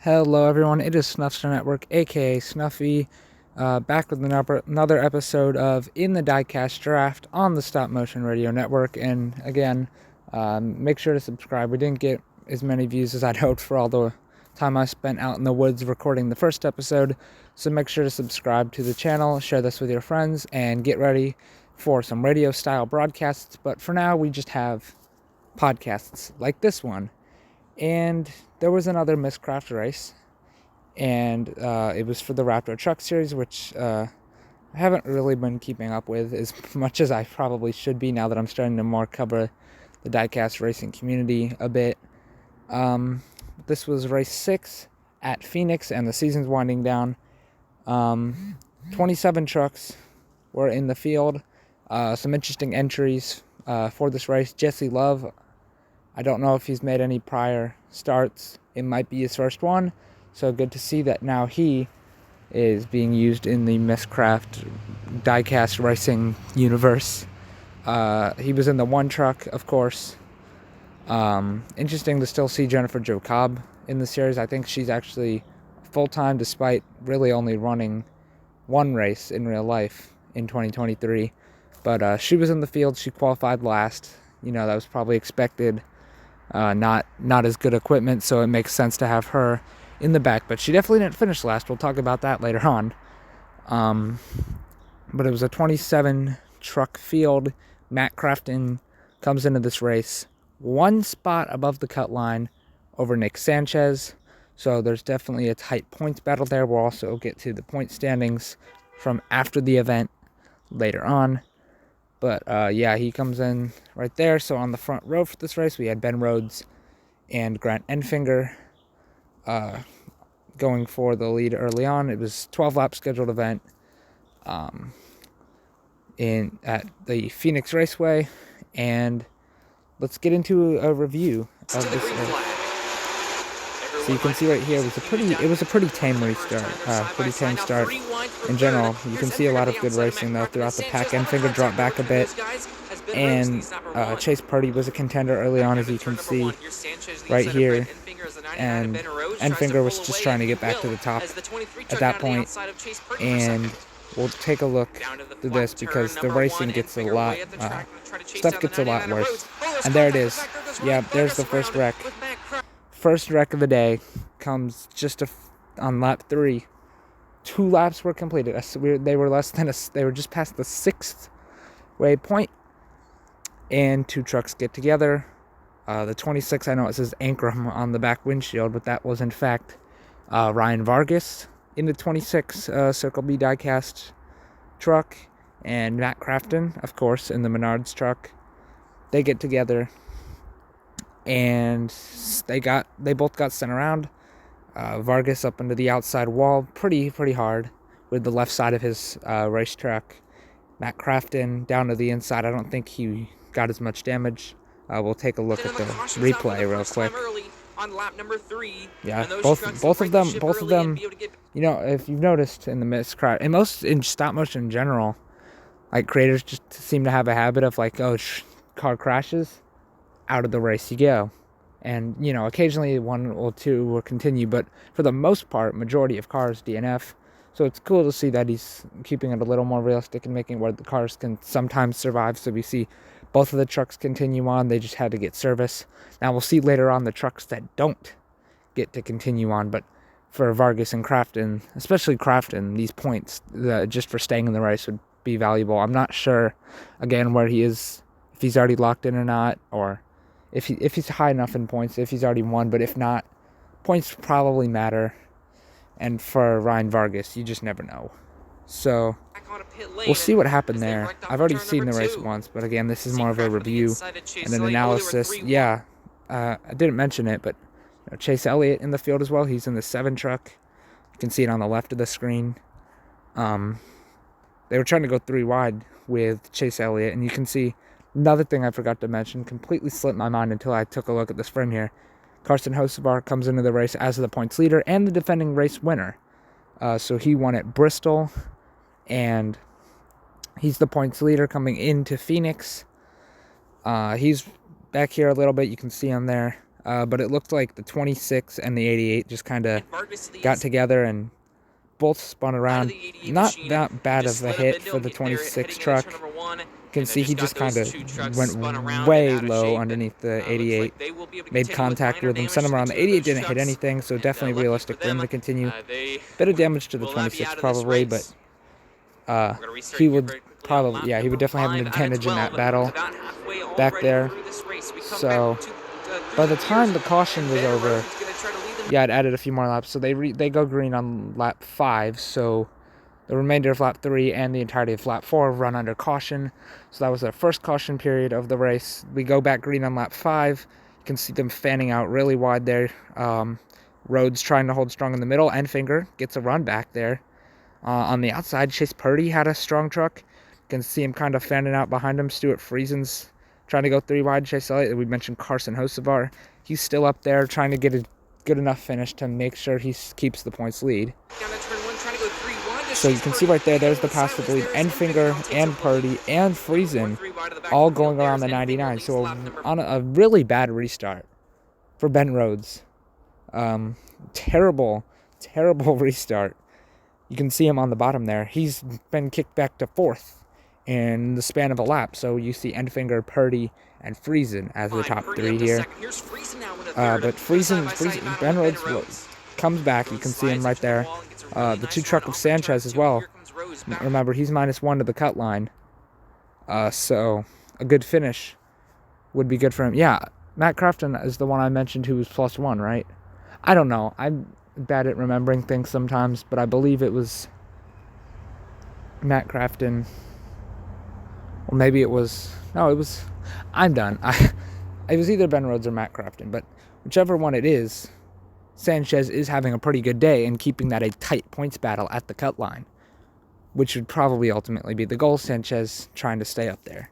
Hello everyone, it is Snuffster Network, aka Snuffy, back with another episode of In the Diecast Draft on the Stop Motion Radio Network. And again, make sure to subscribe. We didn't get as many views as I'd hoped for all the time I spent out in the woods recording the first episode, so make sure to subscribe to the channel, share this with your friends, and get ready for some radio style broadcasts. But for now, we just have podcasts like this one. And there was another Misscraft race, and it was for the Raptor Teuck Series, which I haven't really been keeping up with as much as I probably should be now that I'm starting to more cover the diecast racing community a bit. This was race 6 at Phoenix, and the season's winding down. 27 trucks were in the field. Some interesting entries for this race. Jesse Love, I don't know if he's made any prior starts. It might be his first one. So good to see that now he is being used in the Misscraft diecast racing universe. He was in the one truck, of course. Interesting to still see Jennifer Jo Cobb in the series. I think she's actually full-time despite really only running one race in real life in 2023. But she was in the field. She qualified last. You know, that was probably expected. Not as good equipment, so it makes sense to have her in the back. But she definitely didn't finish last. We'll talk about that later on. But it was a 27 truck field. Matt Crafton comes into this race one spot above the cut line over Nick Sanchez. So there's definitely a tight points battle there. We'll also get to the point standings from after the event later on. But, yeah, he comes in right there. So on the front row for this race, we had Ben Rhodes and Grant Enfinger going for the lead early on. It was a 12-lap scheduled event at the Phoenix Raceway. And let's get into a review of this race. So you can see right here, it was a pretty tame restart, pretty tame start in general. You can see a lot of good racing though throughout the pack. Enfinger dropped back a bit, and Chase Purdy was a contender early on, as you can see right here. And Enfinger was just trying to get back to the top at that point. And we'll take a look at this because the racing gets a lot, stuff gets a lot worse. And there it is. Yeah, there's the first wreck. First wreck of the day comes just on lap 3. 2 laps were completed. They were just past the 6th waypoint, and 2 trucks get together. The 26, I know it says Ankrum on the back windshield, but that was in fact Ryan Vargas in the 26 Circle B diecast truck, and Matt Crafton, of course, in the Menards truck. They get together, and they both got sent around. Vargas up into the outside wall pretty hard with the left side of his race truck. Matt Crafton down to the inside. I don't think he got as much damage. We'll take a look at the replay real quick. On lap number 3, yeah, both of them. You know, if you've noticed in the Misscraft, and most in stop motion in general, like creators just seem to have a habit of like, oh, car crashes, out of the race you go. And, you know, occasionally one or two will continue, but for the most part, majority of cars DNF. So it's cool to see that he's keeping it a little more realistic and making where the cars can sometimes survive. So we see both of the trucks continue on. They just had to get service. Now we'll see later on the trucks that don't get to continue on. But for Vargas and Crafton, especially Crafton, these points just for staying in the race would be valuable. I'm not sure, again, where he is, if he's already locked in or not, or if he's high enough in points, if he's already won. But if not, points probably matter. And for Ryan Vargas, you just never know. So we'll see what happened there. I've already seen the race once, but again, this is more of a review and an analysis. Yeah, I didn't mention it, but you know, Chase Elliott in the field as well. He's in the 7 truck. You can see it on the left of the screen. They were trying to go 3 wide with Chase Elliott, and you can see another thing I forgot to mention, completely slipped my mind until I took a look at the sprint here. Carson Hocevar comes into the race as the points leader and the defending race winner. So he won at Bristol, and he's the points leader coming into Phoenix. He's back here a little bit. You can see him there. but it looked like the 26 and the 88 just kind of And Vargas to the got east. together and both spun Out of around. the 88 Not machine, that bad just of a slid up hit and for the they're heading 26 into truck. turn number 1. You can see he just kind of went Around way and out of low shape, underneath the looks 88. like they will be able to Made continue with contact minor with him, damage sent him to around. The two of 88 those didn't hit trucks, anything, so and, definitely lucky realistic for him them, to continue. they Bit of damage to the will now be 26 out of this probably, but race. We're gonna restart he here would very quickly on probably, lap yeah, he would number definitely have an 5 out of advantage in 12. that battle About halfway back already there. through this race. We come So back to, by through the time gears, the caution and was Ben over, Rhodes gonna try to lead them. yeah, it added a few more laps. So they go green on lap 5. So the remainder of lap 3 and the entirety of lap 4 run under caution. So that was their first caution period of the race. We go back green on lap 5. You can see them fanning out really wide there. Rhodes trying to hold strong in the middle. Enfinger gets a run back there. On the outside, Chase Purdy had a strong truck. You can see him kind of fanning out behind him. Stuart Friesen's trying to go 3 wide. Chase Elliott, we mentioned Carson Hocevar. He's still up there trying to get a good enough finish to make sure he keeps the points lead. Down to turn 1, trying to go 3 wide. So you can see right there, there's the pass for the lead. Enfinger and Purdy and Friesen all going around the 99. So on a really bad restart for Ben Rhodes. Terrible restart. You can see him on the bottom there. He's been kicked back to 4th in the span of a lap. So you see Enfinger, Purdy, and Friesen as the top 3 here. But Friesen, Ben Rhodes comes back. You can see him right there. The 2 truck of Sanchez as well. Remember, he's -1 to the cut line. So a good finish would be good for him. Yeah, Matt Crafton is the one I mentioned who was +1, right? I don't know. I'm bad at remembering things sometimes, but I believe it was Matt Crafton. Or maybe it was... No, it was... I'm done. It was either Ben Rhodes or Matt Crafton, but whichever one it is, Sanchez is having a pretty good day and keeping that a tight points battle at the cut line, which would probably ultimately be the goal. Sanchez trying to stay up there.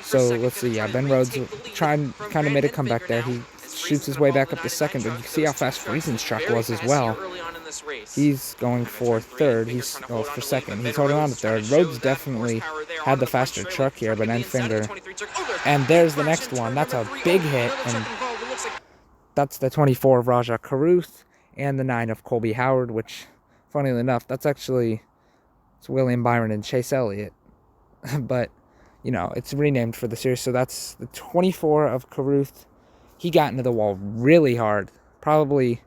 So let's see. Yeah, Ben Rhodes kind of made a comeback there. He shoots his way back up to 2nd, but you can see how fast Friesen's truck was as well. He's going for 3rd. He's for 2nd. He's holding on to 3rd. Rhodes definitely had the faster truck here, but Enfinger. And there's the next one. That's a big hit, and that's the 24 of Raja Caruth and the 9 of Colby Howard, which, funnily enough, it's William Byron and Chase Elliott. But, you know, it's renamed for the series. So that's the 24 of Caruth. He got into the wall really hard. Probably...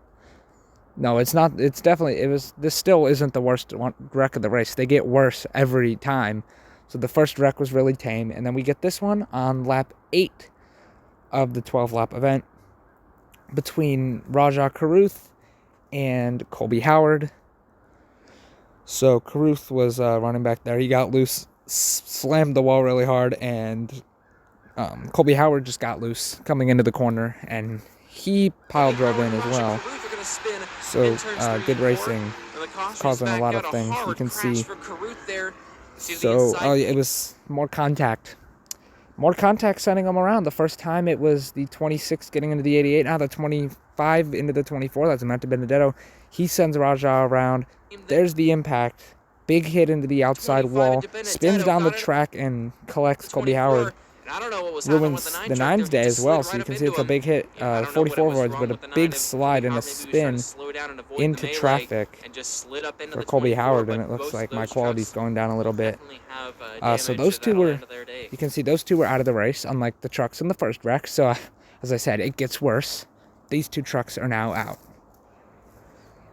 No, it's not. It's definitely... This still isn't the worst wreck of the race. They get worse every time. So the first wreck was really tame. And then we get this one on lap 8 of the 12-lap event between Raja Caruth and Colby Howard. So Caruth was running back there. He got loose, slammed the wall really hard, and Colby Howard just got loose coming into the corner, and he pile drove in as well. So good racing, causing a lot of things. You can see. So it was more contact. More contact sending them around. The first time it was the 26 getting into the 88. Now the 25 into the 24. That's Matt Benedetto. He sends Raja around. There's the impact. Big hit into the outside wall. Spins down the track and collects Colby Howard. Ruins the 9's day as well. So you can see it's a big hit. 44 words, but a big slide and a spin into traffic for Colby Howard. And it looks like my quality's going down a little bit. So those two were... You can see those two were out of the race, unlike the trucks in the first wreck. So, as I said, it gets worse. These 2 trucks are now out.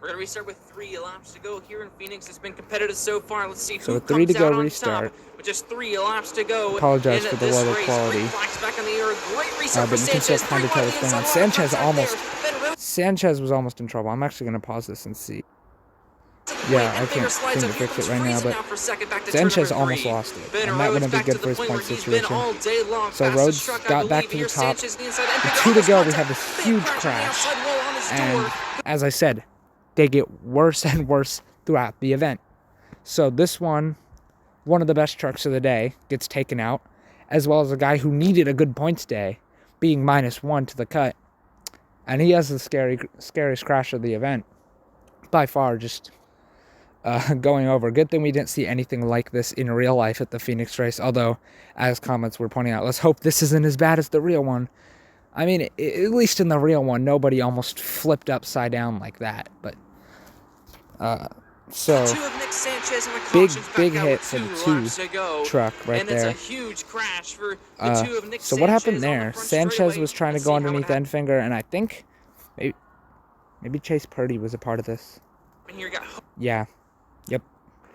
We're going to restart with 3 laps to go here in Phoenix. It's been competitive so far. Let's see who so 3 to comes go out on restart. top with just 3 laps to go. Apologize for the lower race. quality. Back on the air. Great restart but for you can still Sanchez. kind of tell what's going on. Sanchez was almost in trouble. I'm actually going to pause this and see. Yeah, I can't seem to fix it right now, but Sanchez almost lost it, and that wouldn't be good for his point situation. So Rhodes got back to the top. With 2 to go, we have this huge crash, and as I said, they get worse and worse throughout the event. So this one of the best trucks of the day, gets taken out, as well as a guy who needed a good points day, being -1 to the cut, and he has the scariest crash of the event, by far, just... going over. Good thing we didn't see anything like this in real life at the Phoenix race, although, as comments were pointing out, let's hope this isn't as bad as the real one. I mean, at least in the real one, nobody almost flipped upside down like that. But so Two of Nick Sanchez and the big cautions back out hit with for the 2 two laps to go. truck right And there. it's a huge crash for the two of Nick So what happened Sanchez on the there? front Sanchez straightaway. was trying to Let's go see how it underneath happened. Enfinger, and I think maybe Chase Purdy was a part of this. And here got Yeah. Yep.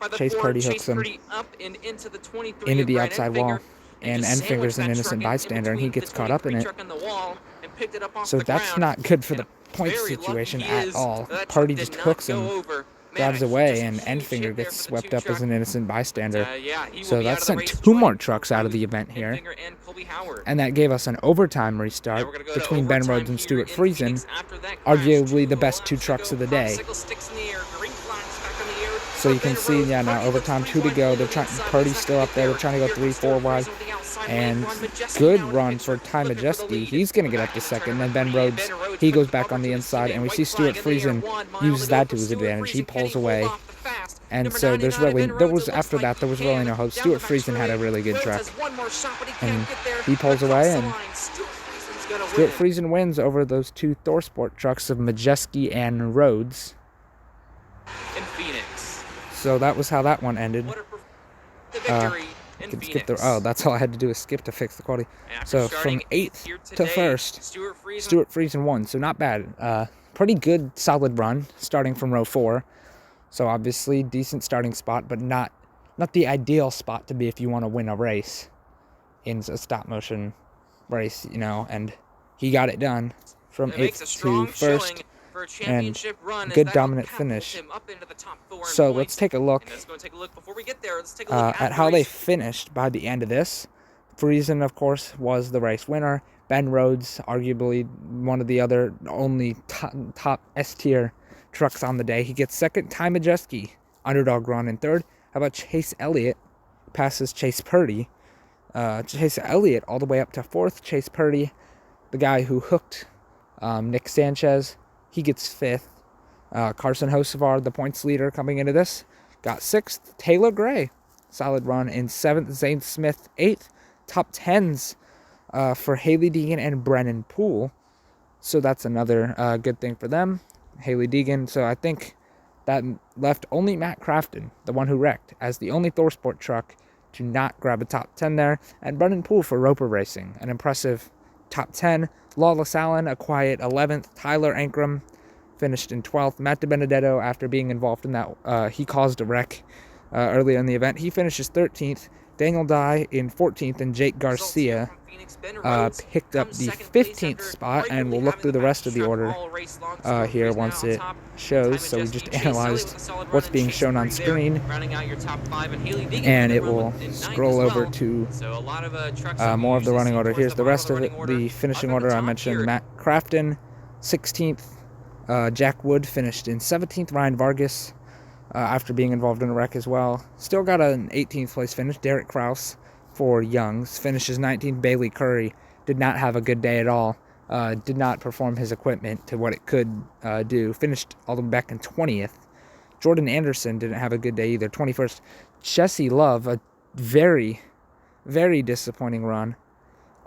by the Chase Ford, Purdy Chase hooks him Purdy up and into the 23 into of the Brian outside Enfinger, wall, and just Enfinger's sandwiched an that innocent truck in bystander, and he between gets the caught up in 23 it. truck and the wall and picked it up off So the that's ground. not good for the And point very situation lucky he at is all. that Purdy truck just did hooks not him, go over. drives just away, a and huge Enfinger hit there gets for the swept two up as truck. an innocent bystander. Yeah, he will So be that out of the sent race 2 more jointly trucks out of with the event here. Enfinger and Colby Howard. And that gave us an overtime Now restart we're gonna go to between Ben overtime Rhodes and here Stuart in Friesen, Phoenix after that crash. arguably the 2 best 2 laps to trucks go. of the day. Popsicle sticks in the air, green flag stuck in the air. So you can Ben see, Rhodes, yeah, now Purdy looks overtime, pretty 2 to wide go. on They're the trying, inside, but Purdy's he's still not up there. They're gonna trying to get go there. 3, 4 wide. Stuart Friesen with the outside And lane run. Majeski good now in run pit for turn, Ty looking for the Majeski. lead. He's going to get up Back to in the turn second. number Then Ben 3, and Rhodes, Ben Rhodes he puts goes the back bumper on to the the inside. cement. And we White see Stuart flag in the air, Friesen 1 mile uses to go that for to his Stuart advantage. He Friesen. Can pulls he hold away. off the fast? And Number so there's 99, really, Ben there Rhodes, was, it looks after like that, he there was really can. no hope. Down the Stuart back Friesen had a straightaway. really good Rhodes truck. has one more shot, but he And can't get there. he pulls Across away, the and line. Stuart Friesen's gonna Stuart win. Friesen wins over those 2 Thor Sport trucks of Majeski and Rhodes. In Phoenix. So that was how that one ended. What a the victory in Skip Phoenix. the, oh, that's all I had to do is skip to fix the quality. After So starting from 8th here to today, 1st, Stuart Friesen won. So not bad. Pretty good, solid run starting from row 4. So obviously decent starting spot, but not the ideal spot to be if you want to win a race in a stop motion race, you know. And he got it done from 8th to 1st. for a championship run. Good dominant finish. Him up into the top 4 So let's take a look before we get there. Let's take a look at how they finished by the end of this. Friesen, of course, was the race winner. Ben Rhodes, arguably one of the other only top S-tier trucks on the day. He gets second. Ty Majeski, underdog run in third. How about Chase Elliott? Passes Chase Purdy. Chase Elliott all the way up to 4th. Chase Purdy, the guy who hooked Nick Sanchez, he gets 5th. Carson Hocevar, the points leader coming into this, got 6th. Taylor Gray, solid run in 7th. Zane Smith, 8th. Top 10s for Haley Deegan and Brennan Poole. So that's another good thing for them. Haley Deegan. So I think that left only Matt Crafton, the one who wrecked, as the only Thor Sport truck to not grab a top 10 there. And Brennan Poole for Roper Racing, an impressive top 10. Lawless Allen, a quiet 11th. Tyler Ankrum finished in 12th. Matt DiBenedetto, after being involved in that, he caused a wreck earlier in the event. He finishes 13th. Daniel Dye in 14th, and Jake Garcia picked up the 15th spot, and we'll look through the rest of the order here once it shows. So we just analyzed what's being shown on screen, and it will scroll over to more of the running order. Here's the rest of it. The finishing order I mentioned: Matt Crafton, 16th. Jack Wood finished in 17th. Ryan Vargas, after being involved in a wreck as well, still got an 18th place finish. Derek Kraus for Youngs finishes 19th. Bailey Curry did not have a good day at all. Did not perform his equipment to what it could do. Finished all the way back in 20th. Jordan Anderson didn't have a good day either. 21st. Jesse Love, a very, very disappointing run.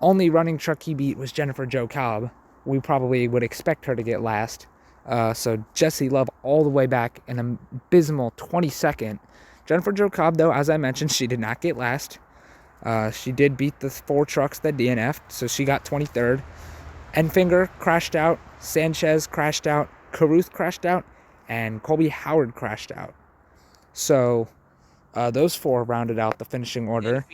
Only running truck he beat was Jennifer Jo Cobb. We probably would expect her to get last. So Jesse Love all the way back in an abysmal 22nd. Jennifer Jo Cobb, though, as I mentioned, she did not get last. She did beat the 4 trucks that DNF'd, so she got 23rd. Enfinger crashed out. Sanchez crashed out. Caruth crashed out. And Colby Howard crashed out. So those 4 rounded out the finishing order.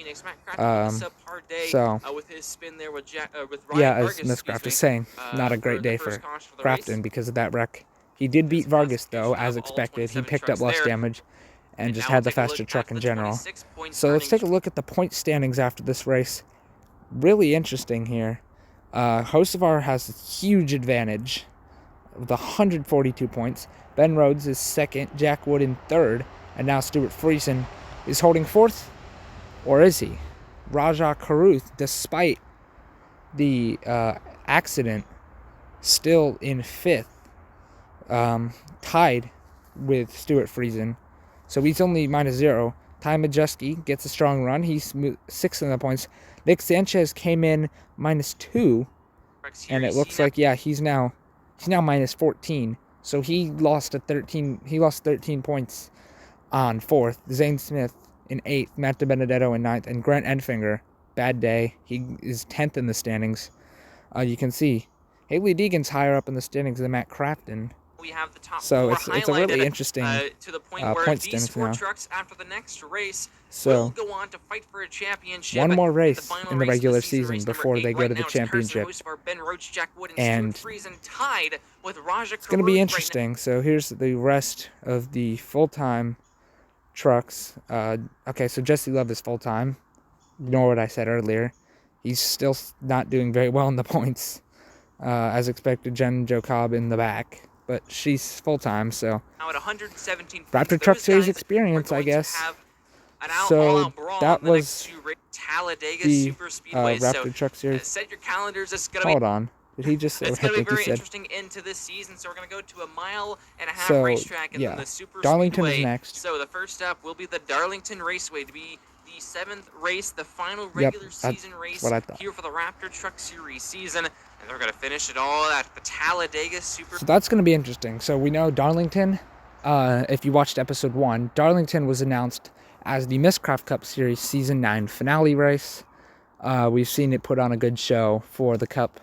With his spin there with Ryan yeah, Vargas, as Miss Craft is saying, not a great day for Crafton because of that wreck. He did beat Vargas, though, as expected. He picked up less damage and just had the faster truck in general. So let's take a look at the point standings after this race. Really interesting here. Hocevar has a huge advantage with 142 points. Ben Rhodes is 2nd, Jack Wood in 3rd, and now Stuart Friesen is holding 4th. Or is he? Raja Caruth, despite the accident, still in 5th, tied with Stuart Friesen. So he's only -0. Ty Majeski gets a strong run. He's 6th in the points. Nick Sanchez came in -2 and it looks like, yeah, he's now minus 14. So he lost 13 points on 4th. Zane Smith in 8th, Matt DiBenedetto in 9th, and Grant Enfinger, bad day. He is 10th in the standings. You can see Haley Deegan's higher up in the standings than Matt Crafton. We have the top So four it's a really interesting to the point where point these standings 4 now. trucks after the next race So will go on to fight for a championship. one more race final in the race of regular season, season race before number they 8. go to Right the now, it's Carson championship. Hocevar, Ben Roach, Jack Wood, And Stuart Friesen tied with Raja it's going to be Carruth interesting. So here's the rest of the full-time trucks. Okay, so Jesse Love is full-time. Ignore what I said earlier. He's still not doing very well in the points. As expected, Jen Jo Cobb in the back. But she's full-time, so... Now at 117 points, Raptor Teuck Series experience, I guess. So that was Talladega the Super Speedway. Raptor Teuck Series. Set your calendars. It's gonna Hold on. Did he just say It's what I going to be think he very said? interesting into this season, so we're going to go to a 1.5 mile So, racetrack and yeah. then the Super Darlington Speedway. is next. So the first up will be the Darlington Raceway to be the 7th race, the final regular season race here for the Raptor Teuck Series season. And we're going to finish it all at the Talladega Super. So that's going to be interesting. So we know Darlington, if you watched episode 1, Darlington was announced as the Mistcraft Cup Series Season 9 finale race. We've seen it put on a good show for the Cup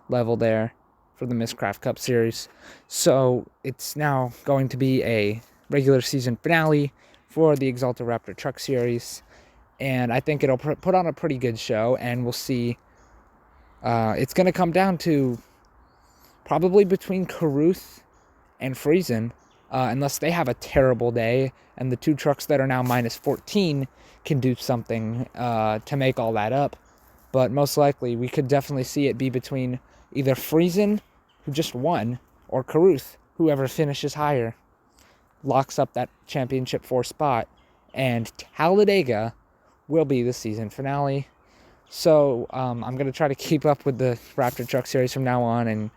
level there, for the Mistcraft Cup Series. So it's now going to be a regular season finale for the Axalta Raptor Teuck Series. And I think it'll put on a pretty good show, and we'll see. It's going to come down to probably between Carruth and Friesen, unless they have a terrible day, and the 2 trucks that are now minus 14 can do something to make all that up. But most likely, we could definitely see it be between either Friesen, who just won, or Carruth, whoever finishes higher, locks up that championship 4 spot, and Talladega will be the season finale. So I'm going to try to keep up with the Raptor Teuck Series from now on and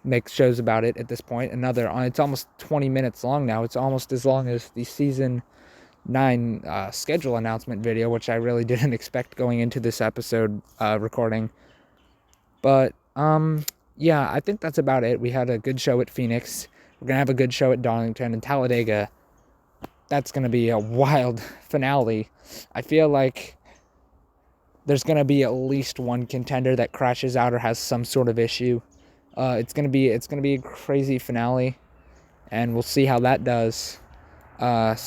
make shows about it at this point. It's almost 20 minutes long now. It's almost as long as the season 9 schedule announcement video, which I really didn't expect going into this episode recording. But yeah, I think that's about it. We had a good show at Phoenix. We're gonna have a good show at Darlington and Talladega. That's gonna be a wild finale. I feel like there's gonna be at least one contender that crashes out or has some sort of issue. It's gonna be a crazy finale, and we'll see how that does. Again,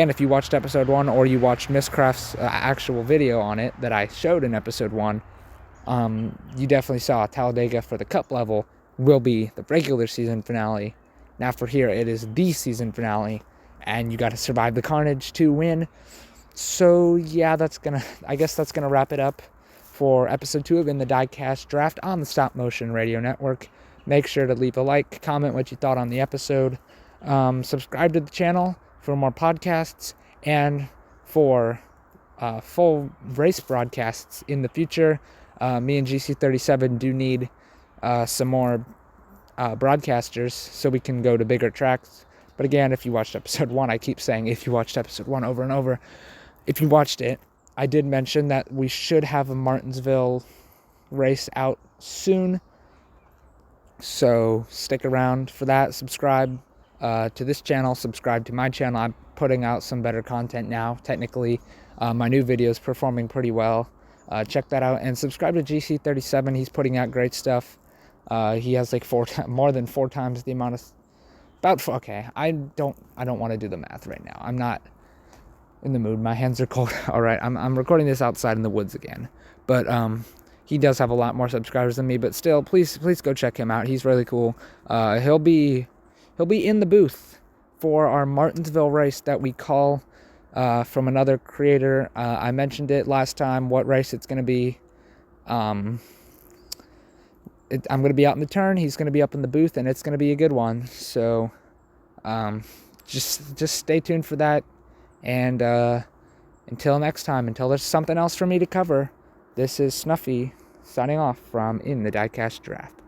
if you watched episode 1 or you watched Mistcraft's actual video on it that I showed in episode 1, you definitely saw Talladega for the Cup level will be the regular season finale. Now for here, it is the season finale, and you got to survive the carnage to win. So yeah, I guess that's gonna wrap it up for episode 2 of In the Diecast Draft on the Stop Motion Radio Network. Make sure to leave a like, comment what you thought on the episode, subscribe to the channel for more podcasts, and for full race broadcasts in the future. Me and GC37 do need some more broadcasters so we can go to bigger tracks. But again, if you watched episode 1, I keep saying if you watched episode 1 over and over. If you watched it, I did mention that we should have a Martinsville race out soon. So stick around for that. Subscribe to this channel. Subscribe to my channel. I'm putting out some better content now. Technically, my new video is performing pretty well. Check that out. And subscribe to GC37. He's putting out great stuff. He has like more than 4 times the amount of... Okay, I don't want to do the math right now. I'm not in the mood. My hands are cold. All right, I'm recording this outside in the woods again. But he does have a lot more subscribers than me. But still, please go check him out. He's really cool. He'll be in the booth for our Martinsville race that we call from another creator. I mentioned it last time. What race it's going to be. I'm going to be out in the turn. He's going to be up in the booth, and it's going to be a good one. So just stay tuned for that. And until next time, until there's something else for me to cover, this is Snuffy signing off from In the Diecast Draft.